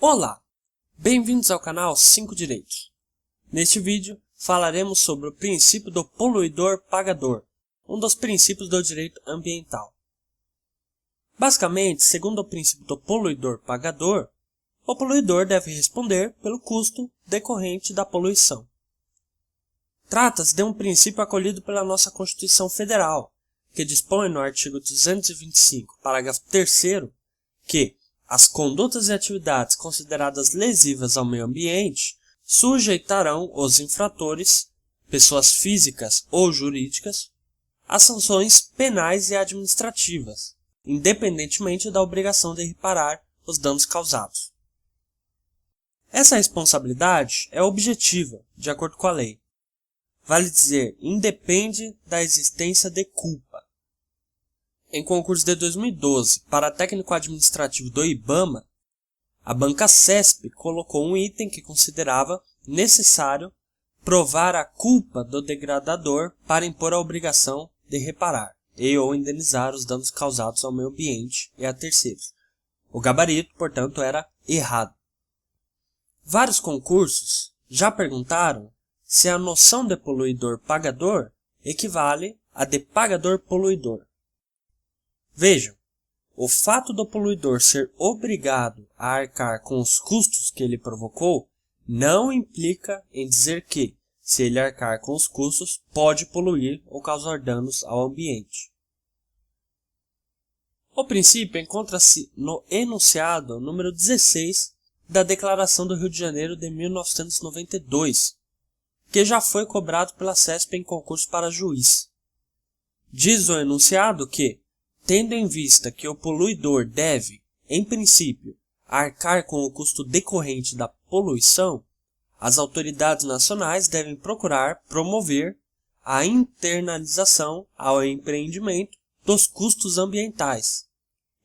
Olá! Bem-vindos ao canal 5 Direitos. Neste vídeo, falaremos sobre o princípio do poluidor-pagador, um dos princípios do direito ambiental. Basicamente, segundo o princípio do poluidor-pagador, o poluidor deve responder pelo custo decorrente da poluição. Trata-se de um princípio acolhido pela nossa Constituição Federal, que dispõe no artigo 225, parágrafo 3º, que as condutas e atividades consideradas lesivas ao meio ambiente sujeitarão os infratores, pessoas físicas ou jurídicas, a sanções penais e administrativas, independentemente da obrigação de reparar os danos causados. Essa responsabilidade é objetiva, de acordo com a lei. Vale dizer, independe da existência de culpa. Em concurso de 2012 para técnico administrativo do IBAMA, a banca CESP colocou um item que considerava necessário provar a culpa do degradador para impor a obrigação de reparar e ou indenizar os danos causados ao meio ambiente e a terceiros. O gabarito, portanto, era errado. Vários concursos já perguntaram se a noção de poluidor-pagador equivale a de pagador-poluidor. Vejam, o fato do poluidor ser obrigado a arcar com os custos que ele provocou não implica em dizer que, se ele arcar com os custos, pode poluir ou causar danos ao ambiente. O princípio encontra-se no enunciado número 16 da Declaração do Rio de Janeiro de 1992, que já foi cobrado pela CESP em concurso para juiz. Diz o enunciado que, tendo em vista que o poluidor deve, em princípio, arcar com o custo decorrente da poluição, as autoridades nacionais devem procurar promover a internalização ao empreendimento dos custos ambientais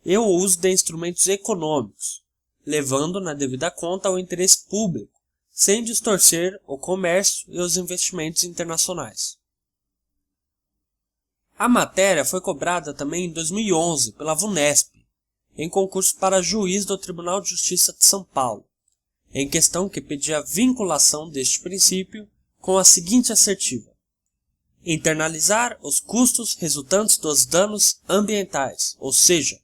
e o uso de instrumentos econômicos, levando na devida conta o interesse público, sem distorcer o comércio e os investimentos internacionais. A matéria foi cobrada também em 2011 pela VUNESP, em concurso para juiz do Tribunal de Justiça de São Paulo, em questão que pedia a vinculação deste princípio com a seguinte assertiva: internalizar os custos resultantes dos danos ambientais, ou seja,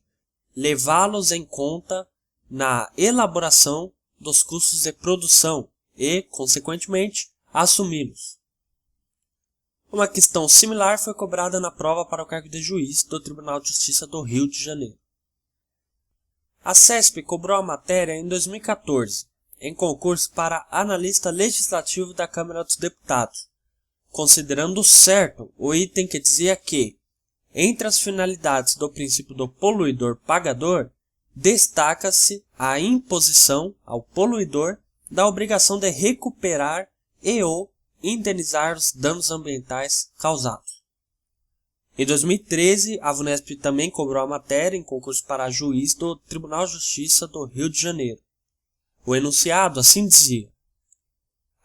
levá-los em conta na elaboração dos custos de produção e, consequentemente, assumi-los. Uma questão similar foi cobrada na prova para o cargo de juiz do Tribunal de Justiça do Rio de Janeiro. A CESP cobrou a matéria em 2014, em concurso para analista legislativo da Câmara dos Deputados, considerando certo o item que dizia que, entre as finalidades do princípio do poluidor-pagador, destaca-se a imposição ao poluidor da obrigação de recuperar e ou indenizar os danos ambientais causados. Em 2013, a VUNESP também cobrou a matéria em concurso para juiz do Tribunal de Justiça do Rio de Janeiro. O enunciado assim dizia: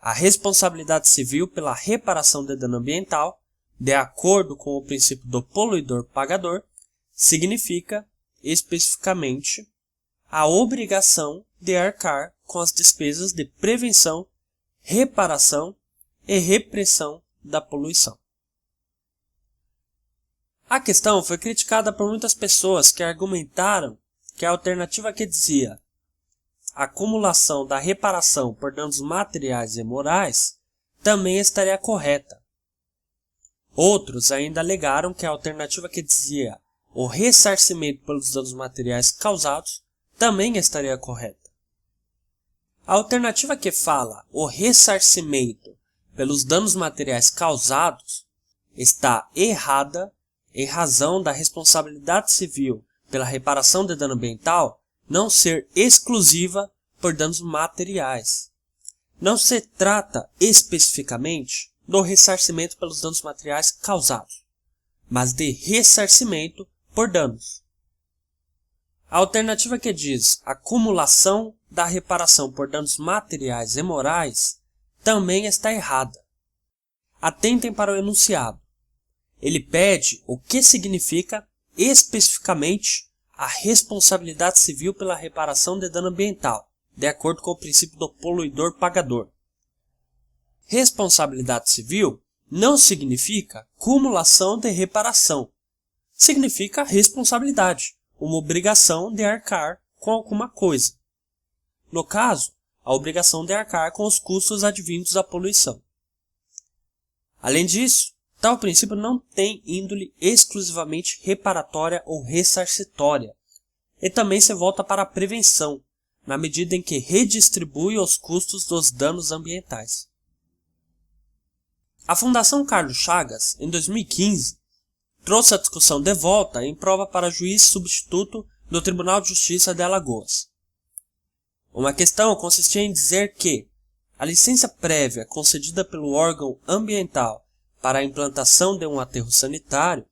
a responsabilidade civil pela reparação de dano ambiental, de acordo com o princípio do poluidor-pagador, significa, especificamente, a obrigação de arcar com as despesas de prevenção, reparação e repressão da poluição. A questão foi criticada por muitas pessoas que argumentaram que a alternativa que dizia acumulação da reparação por danos materiais e morais também estaria correta. Outros ainda alegaram que a alternativa que dizia o ressarcimento pelos danos materiais causados também estaria correta. A alternativa que fala o ressarcimento pelos danos materiais causados está errada em razão da responsabilidade civil pela reparação de dano ambiental não ser exclusiva por danos materiais. Não se trata especificamente do ressarcimento pelos danos materiais causados, mas de ressarcimento por danos. A alternativa que diz acumulação da reparação por danos materiais e morais também está errada. Atentem para o enunciado. Ele pede o que significa especificamente a responsabilidade civil pela reparação de dano ambiental, de acordo com o princípio do poluidor-pagador. Responsabilidade civil não significa cumulação de reparação. Significa responsabilidade, uma obrigação de arcar com alguma coisa. No caso, a obrigação de arcar com os custos advindos da poluição. Além disso, tal princípio não tem índole exclusivamente reparatória ou ressarcitória, e também se volta para a prevenção, na medida em que redistribui os custos dos danos ambientais. A Fundação Carlos Chagas, em 2015, trouxe a discussão de volta em prova para juiz substituto do Tribunal de Justiça de Alagoas. Uma questão consistia em dizer que a licença prévia concedida pelo órgão ambiental para a implantação de um aterro sanitário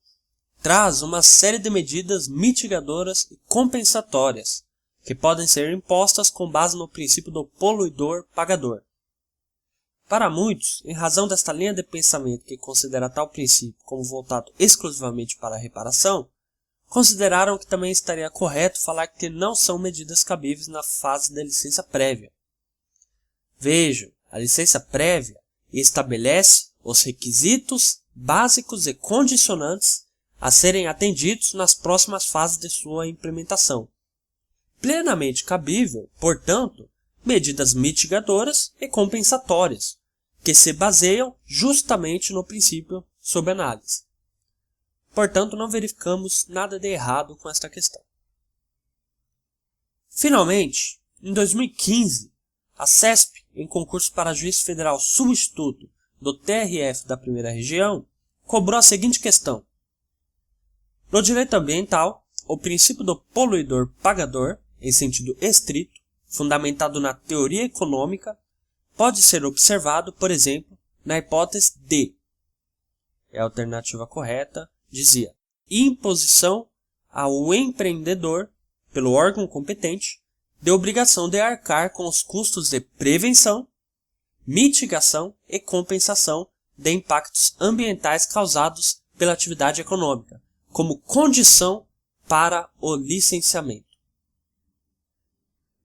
traz uma série de medidas mitigadoras e compensatórias que podem ser impostas com base no princípio do poluidor-pagador. Para muitos, em razão desta linha de pensamento que considera tal princípio como voltado exclusivamente para a reparação, consideraram que também estaria correto falar que não são medidas cabíveis na fase da licença prévia. Vejam, a licença prévia estabelece os requisitos básicos e condicionantes a serem atendidos nas próximas fases de sua implementação. Plenamente cabível, portanto, medidas mitigadoras e compensatórias, que se baseiam justamente no princípio sob análise. Portanto, não verificamos nada de errado com esta questão. Finalmente, em 2015, a CESP, em concurso para juiz federal substituto do TRF da Primeira Região, cobrou a seguinte questão. No direito ambiental, o princípio do poluidor-pagador, em sentido estrito, fundamentado na teoria econômica, pode ser observado, por exemplo, na hipótese de, a alternativa correta, dizia, imposição ao empreendedor, pelo órgão competente, de obrigação de arcar com os custos de prevenção, mitigação e compensação de impactos ambientais causados pela atividade econômica, como condição para o licenciamento.